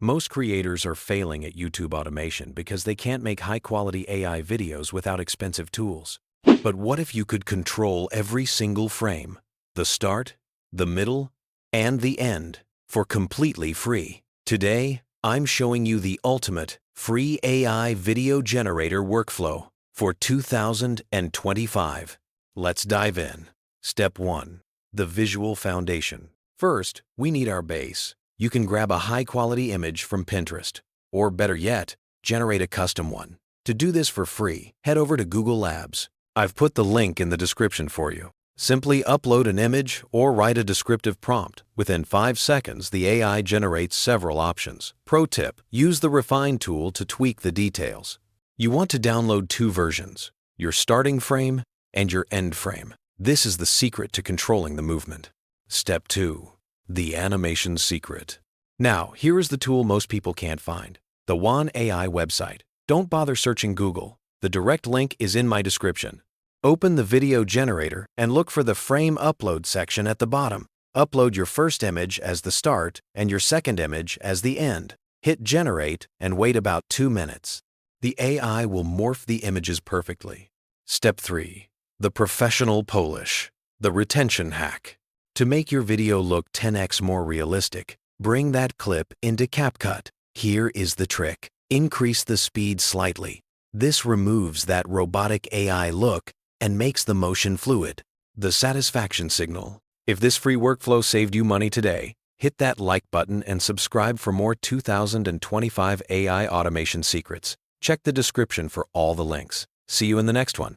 Most creators are failing at YouTube automation because they can't make high-quality AI videos without expensive tools. But what if you could control every single frame, the start, the middle, and the end, for completely free? Today, I'm showing you the ultimate free AI video generator workflow for 2025. Let's dive in. Step 1. The visual foundation. First, we need our base. You can grab a high-quality image from Pinterest, or better yet, generate a custom one. To do this for free, head over to Google Labs. I've put the link in the description for you. Simply upload an image or write a descriptive prompt. Within 5 seconds, the AI generates several options. Pro tip: use the Refine tool to tweak the details. You want to download 2 versions, your starting frame and your end frame. This is the secret to controlling the movement. Step 2. The animation secret. Now, here is the tool most people can't find: the Wan AI website. Don't bother searching Google. The direct link is in my description. Open the video generator and look for the frame upload section at the bottom. Upload your first image as the start and your second image as the end. Hit generate and wait about 2 minutes. The AI will morph the images perfectly. Step 3. The professional polish. The retention hack. To make your video look 10x more realistic, bring that clip into CapCut. Here is the trick. Increase the speed slightly. This removes that robotic AI look and makes the motion fluid. The satisfaction signal. If this free workflow saved you money today, hit that like button and subscribe for more 2025 AI automation secrets. Check the description for all the links. See you in the next one.